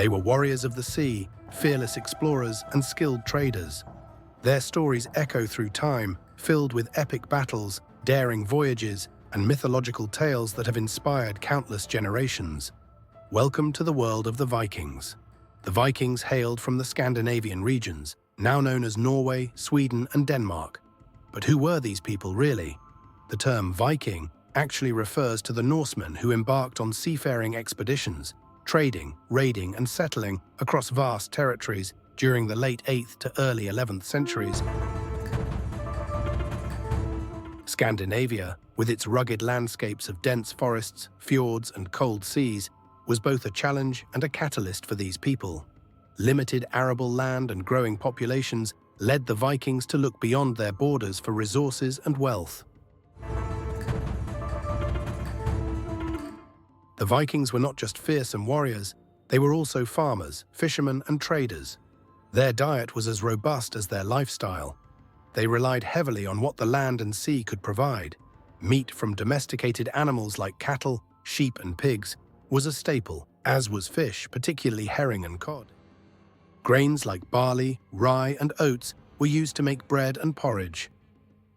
They were warriors of the sea, fearless explorers and skilled traders. Their stories echo through time, filled with epic battles, daring voyages, and mythological tales that have inspired countless generations. Welcome to the world of the Vikings. The Vikings hailed from the Scandinavian regions, now known as Norway, Sweden, and Denmark. But who were these people really? The term Viking actually refers to the Norsemen who embarked on seafaring expeditions, trading, raiding, and settling across vast territories during the late 8th to early 11th centuries. Scandinavia, with its rugged landscapes of dense forests, fjords, and cold seas, was both a challenge and a catalyst for these people. Limited arable land and growing populations led the Vikings to look beyond their borders for resources and wealth. The Vikings were not just fearsome warriors, they were also farmers, fishermen, and traders. Their diet was as robust as their lifestyle. They relied heavily on what the land and sea could provide. Meat from domesticated animals like cattle, sheep, and pigs was a staple, as was fish, particularly herring and cod. Grains like barley, rye, and oats were used to make bread and porridge.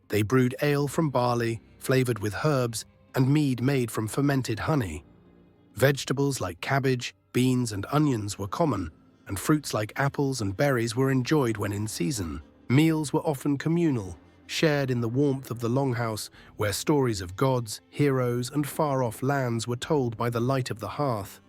They brewed ale from barley, flavored with herbs, and mead made from fermented honey. Vegetables like cabbage, beans, and onions were common, and fruits like apples and berries were enjoyed when in season. Meals were often communal, shared in the warmth of the longhouse, where stories of gods, heroes, and far-off lands were told by the light of the hearth.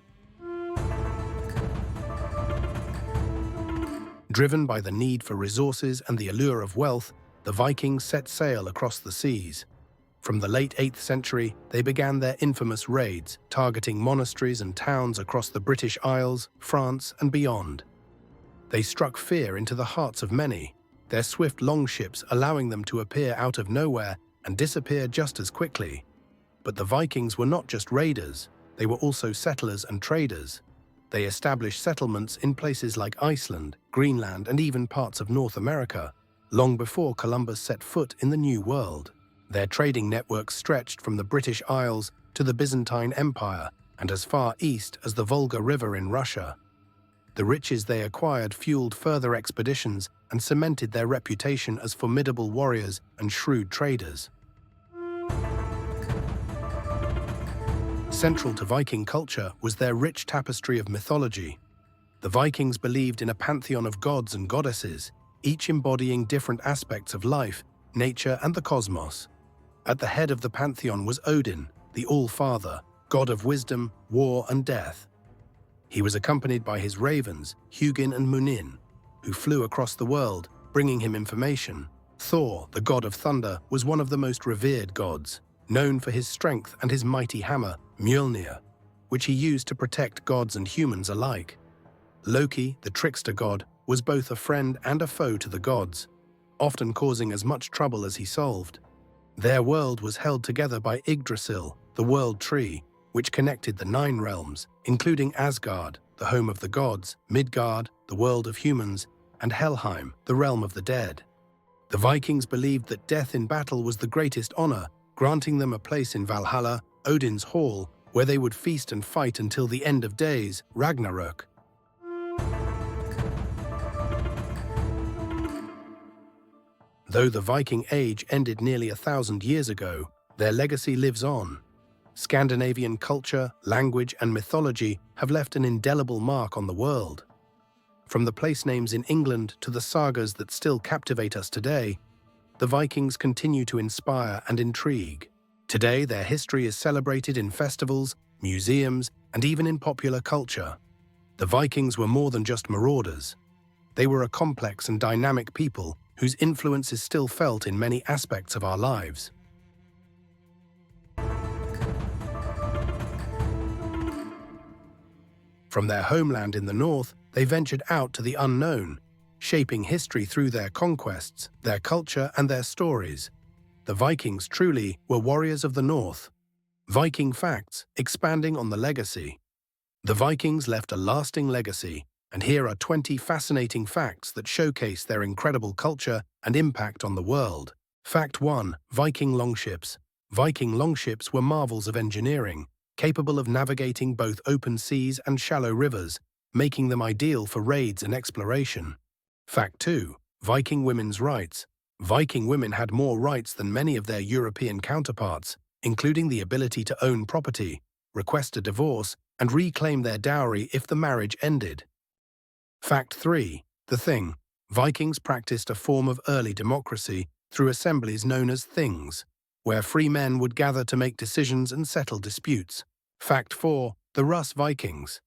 Driven by the need for resources and the allure of wealth, the Vikings set sail across the seas. From the late 8th century, they began their infamous raids, targeting monasteries and towns across the British Isles, France, and beyond. They struck fear into the hearts of many, their swift longships allowing them to appear out of nowhere and disappear just as quickly. But the Vikings were not just raiders, they were also settlers and traders. They established settlements in places like Iceland, Greenland, and even parts of North America, long before Columbus set foot in the New World. Their trading networks stretched from the British Isles to the Byzantine Empire and as far east as the Volga River in Russia. The riches they acquired fueled further expeditions and cemented their reputation as formidable warriors and shrewd traders. Central to Viking culture was their rich tapestry of mythology. The Vikings believed in a pantheon of gods and goddesses, each embodying different aspects of life, nature, and the cosmos. At the head of the pantheon was Odin, the All-Father, god of wisdom, war, and death. He was accompanied by his ravens, Hugin and Munin, who flew across the world, bringing him information. Thor, the god of thunder, was one of the most revered gods, known for his strength and his mighty hammer, Mjolnir, which he used to protect gods and humans alike. Loki, the trickster god, was both a friend and a foe to the gods, often causing as much trouble as he solved. Their world was held together by Yggdrasil, the World Tree, which connected the 9 realms, including Asgard, the home of the gods, Midgard, the world of humans, and Helheim, the realm of the dead. The Vikings believed that death in battle was the greatest honor, granting them a place in Valhalla, Odin's hall, where they would feast and fight until the end of days, Ragnarök. Though the Viking Age ended nearly 1,000 years ago, their legacy lives on. Scandinavian culture, language, and mythology have left an indelible mark on the world. From the place names in England to the sagas that still captivate us today, the Vikings continue to inspire and intrigue. Today, their history is celebrated in festivals, museums, and even in popular culture. The Vikings were more than just marauders. They were a complex and dynamic people whose influence is still felt in many aspects of our lives. From their homeland in the north, they ventured out to the unknown, shaping history through their conquests, their culture, and their stories. The Vikings truly were warriors of the north. Viking facts, expanding on the legacy. The Vikings left a lasting legacy, and here are 20 fascinating facts that showcase their incredible culture and impact on the world. Fact 1. Viking longships. Viking longships were marvels of engineering, capable of navigating both open seas and shallow rivers, making them ideal for raids and exploration. Fact 2. Viking women's rights. Viking women had more rights than many of their European counterparts, including the ability to own property, request a divorce, and reclaim their dowry if the marriage ended. Fact 3. The Thing. Vikings practiced a form of early democracy through assemblies known as things, where free men would gather to make decisions and settle disputes. Fact 4. The Rus Vikings.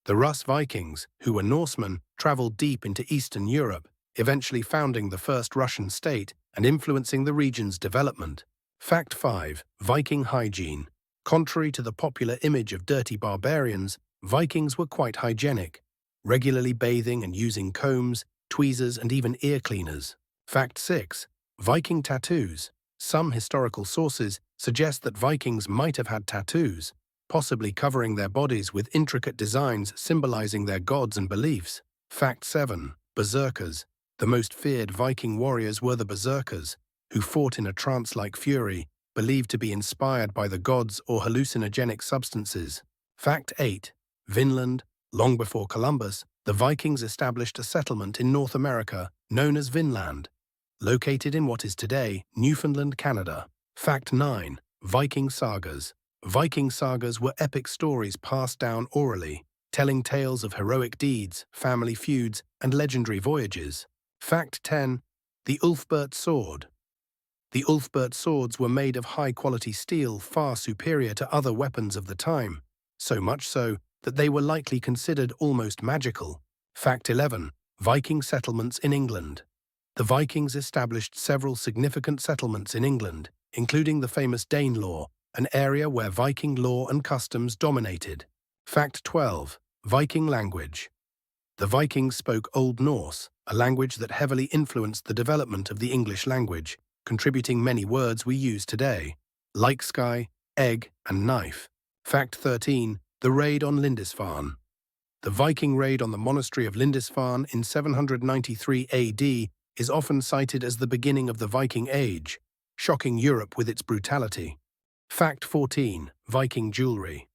The Rus Vikings, who were Norsemen, traveled deep into Eastern Europe, eventually founding the first Russian state and influencing the region's development. Fact 5. Viking hygiene. Contrary to the popular image of dirty barbarians, Vikings were quite hygienic, regularly bathing and using combs, tweezers, and even ear cleaners. Fact 6. Viking tattoos. Some historical sources suggest that Vikings might have had tattoos, possibly covering their bodies with intricate designs symbolizing their gods and beliefs. Fact 7. Berserkers. The most feared Viking warriors were the berserkers, who fought in a trance-like fury, believed to be inspired by the gods or hallucinogenic substances. Fact 8. Vinland. Long before Columbus, the Vikings established a settlement in North America known as Vinland, located in what is today Newfoundland, Canada. Fact 9. Viking sagas. Viking sagas were epic stories passed down orally, telling tales of heroic deeds, family feuds, and legendary voyages. Fact 10. The Ulfbert sword. The Ulfbert swords were made of high-quality steel far superior to other weapons of the time, so much so that they were likely considered almost magical. Fact 11. Viking settlements in England. The Vikings established several significant settlements in England, including the famous Danelaw, an area where Viking law and customs dominated. Fact 12. Viking language. The Vikings spoke Old Norse, a language that heavily influenced the development of the English language, contributing many words we use today, like sky, egg, and knife. Fact 13. The raid on Lindisfarne. The Viking raid on the monastery of Lindisfarne in 793 AD is often cited as the beginning of the Viking Age, shocking Europe with its brutality. Fact 14. Viking jewelry.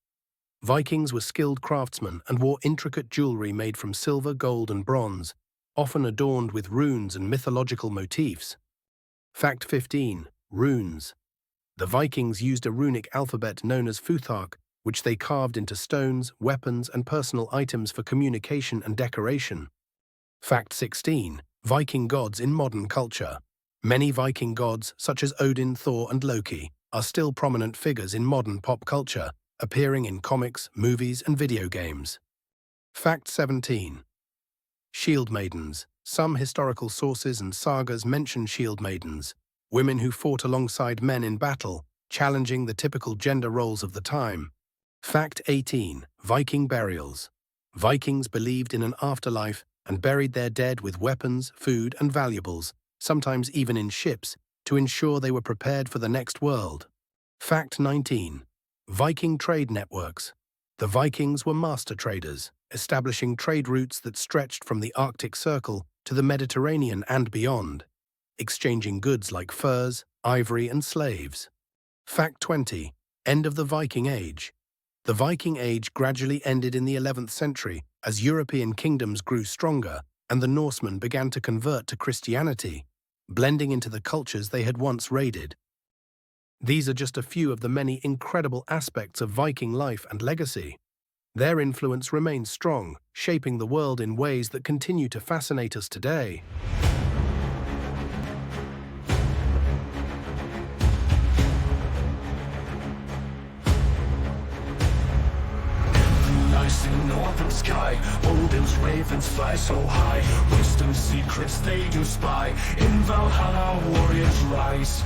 Vikings were skilled craftsmen and wore intricate jewelry made from silver, gold, and bronze, often adorned with runes and mythological motifs. Fact 15. Runes. The Vikings used a runic alphabet known as futhark, which they carved into stones, weapons, and personal items for communication and decoration. Fact 16. Viking gods in modern culture. Many Viking gods, such as Odin, Thor, and Loki, are still prominent figures in modern pop culture, appearing in comics, movies, and video games. Fact 17. Shield maidens. Some historical sources and sagas mention shield maidens, women who fought alongside men in battle, challenging the typical gender roles of the time. Fact 18. Viking burials. Vikings believed in an afterlife and buried their dead with weapons, food, and valuables, sometimes even in ships, to ensure they were prepared for the next world. Fact 19. Viking trade networks. The Vikings were master traders, establishing trade routes that stretched from the Arctic Circle to the Mediterranean and beyond, exchanging goods like furs, ivory, and slaves. Fact 20. End of the Viking Age. The Viking Age gradually ended in the 11th century as European kingdoms grew stronger and the Norsemen began to convert to Christianity, blending into the cultures they had once raided. These are just a few of the many incredible aspects of Viking life and legacy. Their influence remains strong, shaping the world in ways that continue to fascinate us today. In northern sky, Odin's ravens fly so high. Wisdom's secrets they do spy. In Valhalla warriors rise.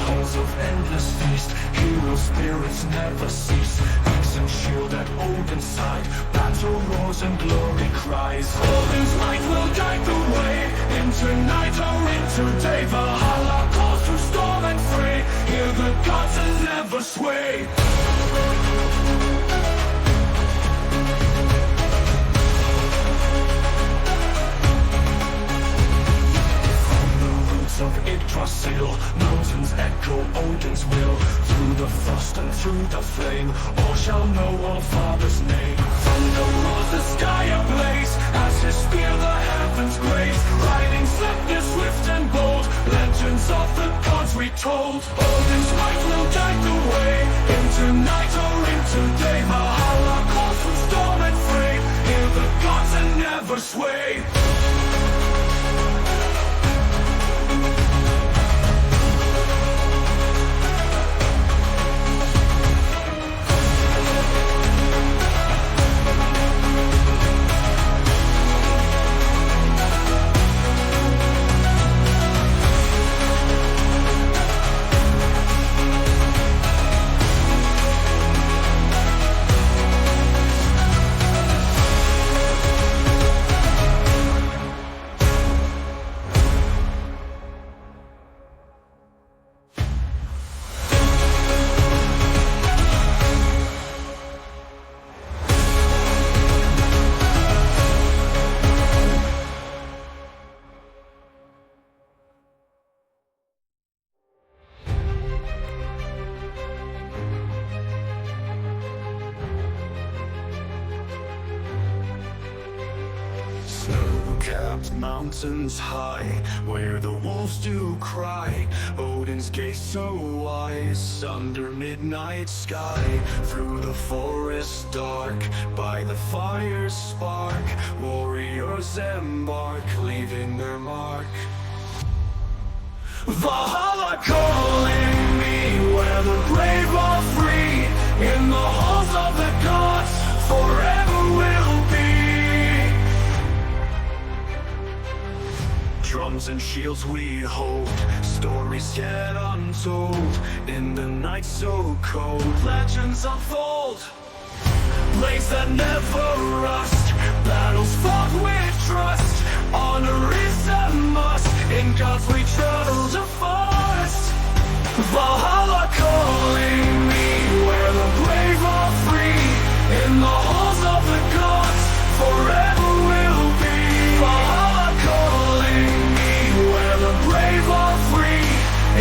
Halls of endless feast, hero spirits never cease. Axe and shield at Odin's side, battle roars and glory cries. Odin's light will guide the way, into night or into day. Valhalla calls through storm and fray. Hear the gods and never sway. Of Yggdrasil, mountains echo Odin's will. Through the frost and through the flame, all shall know our Father's name. Thunder roars the sky above. we told. Odin's might will guide the way into night or into day. Valhalla calls from storm and fray. Hear the gods and never sway. Snow-capped mountains high, where the wolves do cry. Odin's gaze so wise, under midnight sky. Through the forest dark, by the fire's spark, warriors embark, leaving their mark. Valhalla calling me, where the brave are free. In the halls of the gods, forever will be. Drums and shields we hold, stories yet untold. In the night so cold, legends unfold. Blades that never rust, battles fought with trust. Honor is a must, in gods we trust. The forest, Valhalla calling me, where the brave are free. In the halls of the gods, forever will be. Valhalla calling me, where the brave are free.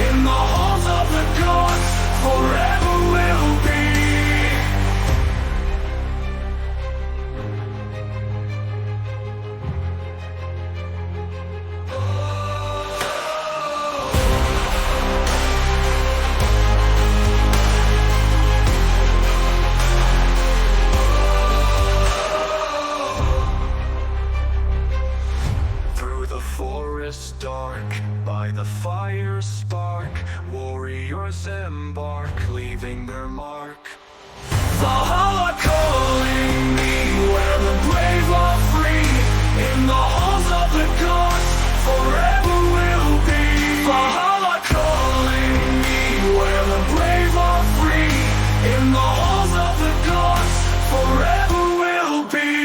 In the halls of the gods, forever will be. Dark, by the fire's spark, warriors embark, leaving their mark. Valhalla calling me, where the brave are free. In the halls of the gods, forever will be. Valhalla calling me, where the brave are free. In the halls of the gods, forever will be.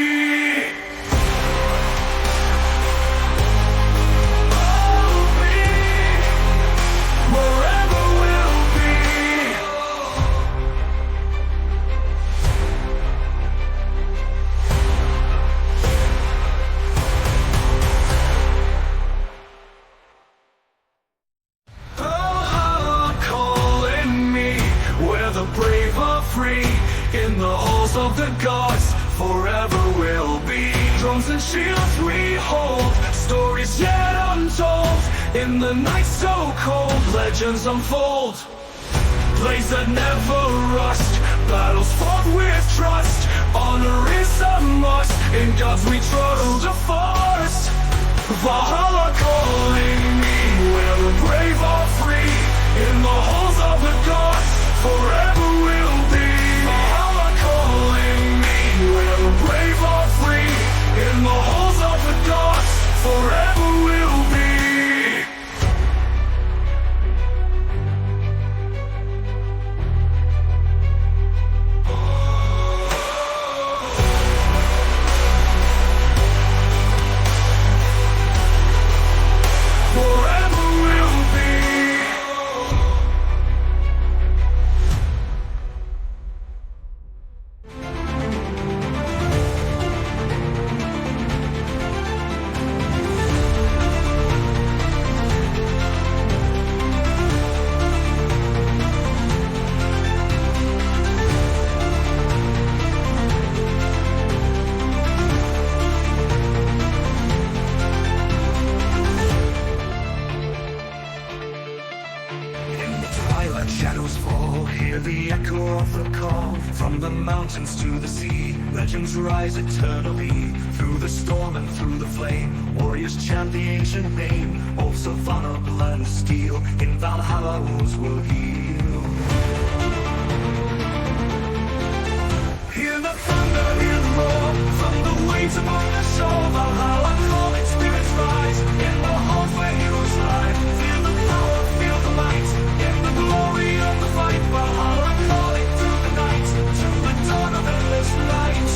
In the halls of the gods, forever will be. Drums and shields we hold, stories yet untold. In the night so cold, legends unfold. Blades that never rust, battles fought with trust. Honor is a must, in gods we trust. The forest, Valhalla calling me, where the brave are free. In the halls of the gods, forever will be. Valhalla calling me, where the brave are free. In the halls of the gods, forever will be. From the mountains to the sea, legends rise eternally. Through the storm and through the flame, warriors chant the ancient name. Oaths of honor, blood and steel, in Valhalla wounds will heal. Hear the thunder, hear the roar, from the waves upon the shore. Valhalla calling, spirits rise, in the halls where heroes lie. Feel the power, feel the might, in the glory of the fight. Valhalla calling through the night, to the dawn of endless light.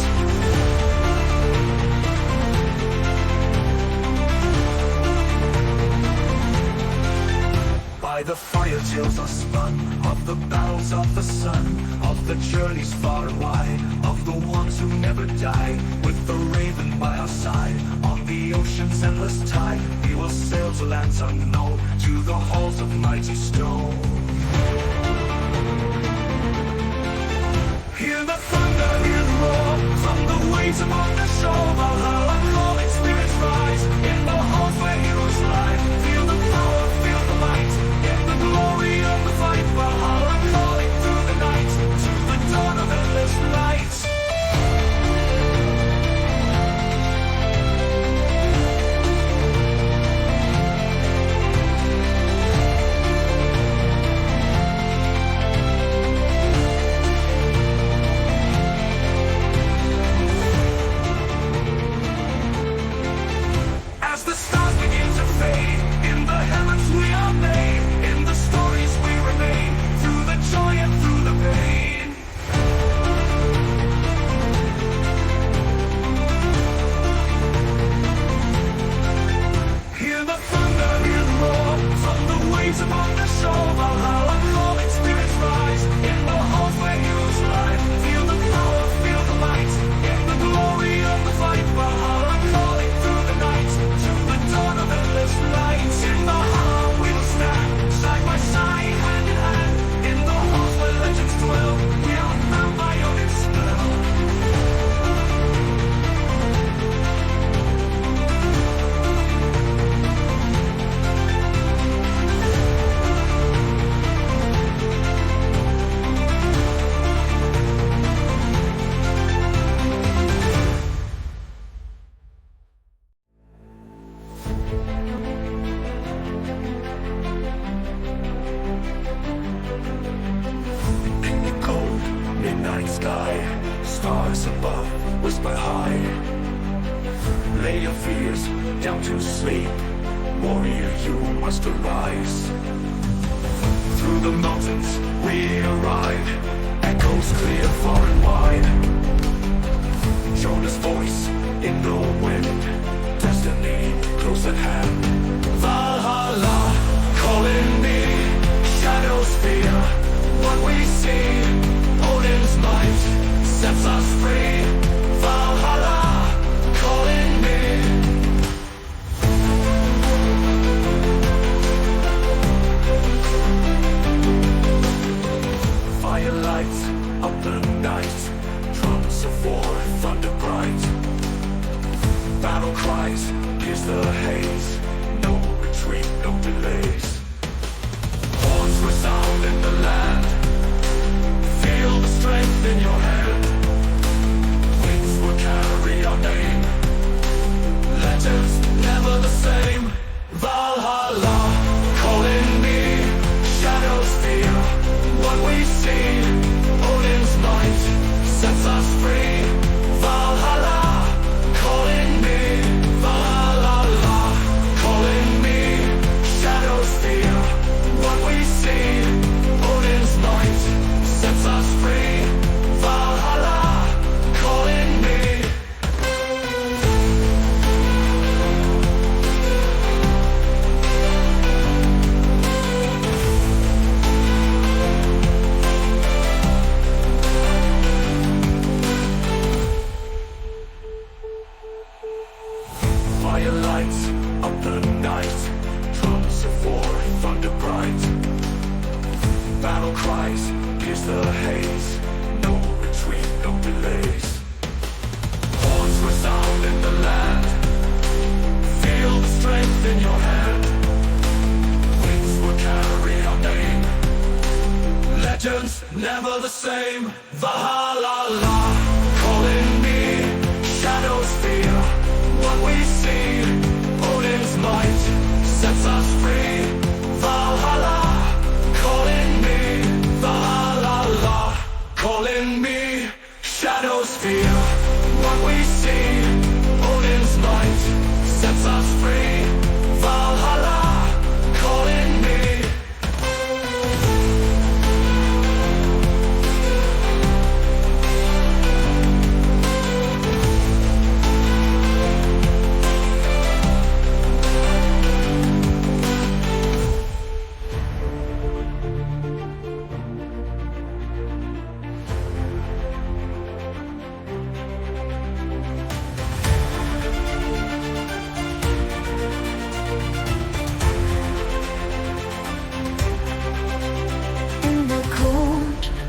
By the fire tales are spun, of the battles of the sun, of the journeys far and wide, of the ones who never die. With the raven by our side, on the ocean's endless tide, we will sail to lands unknown, to the halls of mighty stone. Hear the thunder, hear the roar, from the waves upon the shore. Valhalla calling, spirits rise, in the halls where heroes lie. Feel the power, feel the might, in the glory of the fight. Valhalla calling through the night, to the dawn of endless light. As the stars begin to fade, in the heavens we are made, in the stories we remain, through the joy and through the pain. Hear the thunder, hear the roar, from the waves upon the shore. Valhalla calling, spirits rise, in the halls where heroes lie. Feel the power, feel the might, in the glory of the fight. Valhalla calling through the night, to the dawn of endless light. In Valhalla we will stand, side by side, hand in hand, in the halls where legends dwell. We are bound by Odin's spell. In the cold midnight sky, stars above whisper high. Lay your fears down to sleep, warrior, you must arise. Through the mountains we arrive, echoes clear far and wide. Jonah's voice in the wind, destiny close at hand. Valhalla calling me, shadows fear what we see. Odin's might sets us free. Valhalla calling me. Fire lights up the night, never the same. Valhalla, calling me, shadows fear what we see. Odin's might sets us free. Valhalla, calling me. Valhalla, calling me, shadows fear what we see. Odin's might sets us free. Valhalla, calling me.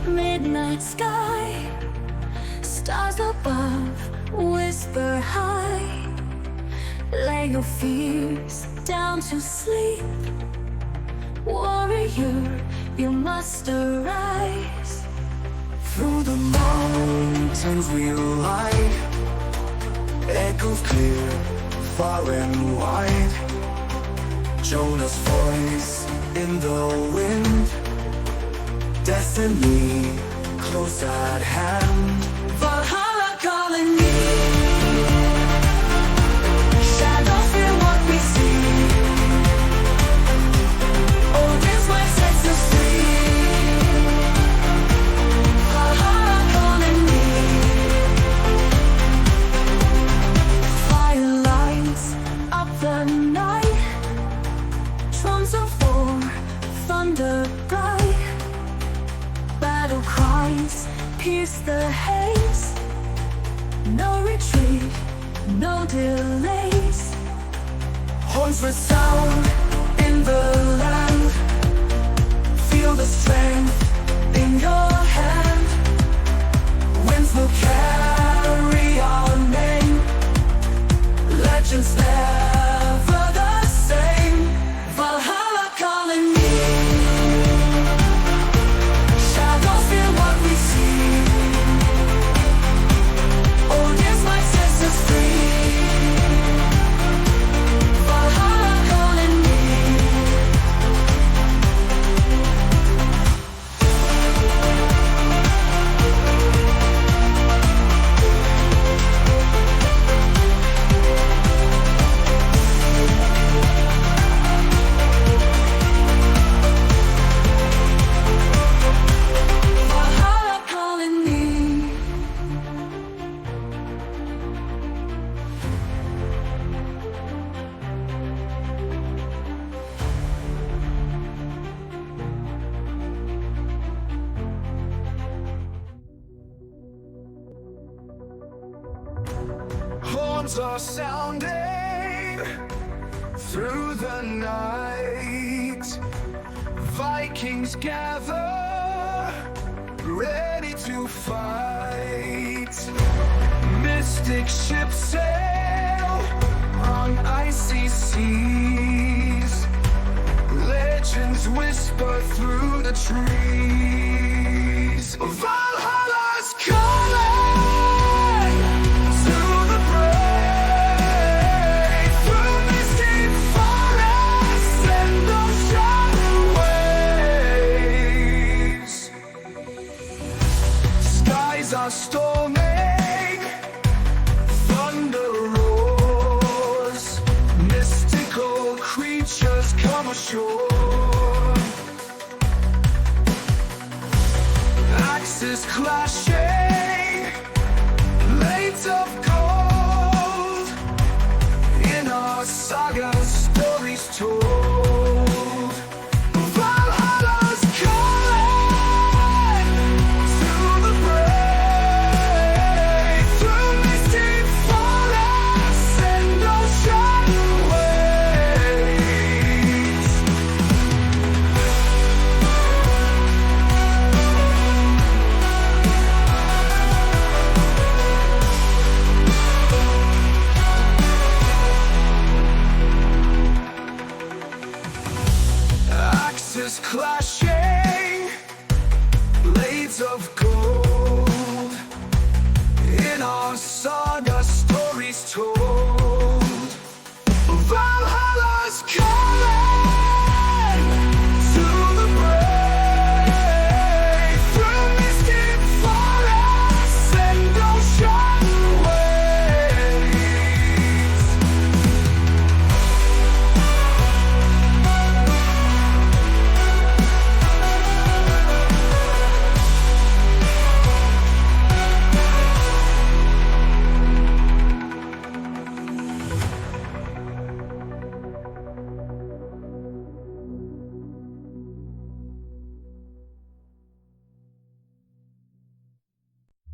Midnight sky, stars above whisper high. Lay your fears down to sleep. Warrior, you must arise. Through the mountains we ride, echoes clear, far and wide. Jonah's voice in the wind, destiny close at hand. Valhalla calling me. Shadows fear what we see. Odin's might sets us free. Valhalla calling me. Fire lights up the night. Drums of war, thunder bright. Battle cries pierce the haze. No retreat, no delays. Horns resound in the land. Feel the strength in your hand. Winds will carry our name. Legends never the same. Valhalla calling me. Shadows fear what we see. Odin's might sets us free. Valhalla calling me. Valhalla calling me. Horns are sounding through the night. Vikings gather, ready to fight. Mystic ships sail on icy seas. Legends whisper through the trees. Valhalla's calling to the brave. Through misty forests and ocean waves. Skies are storming, thunder roars. Mystical creatures come ashore. Axes clash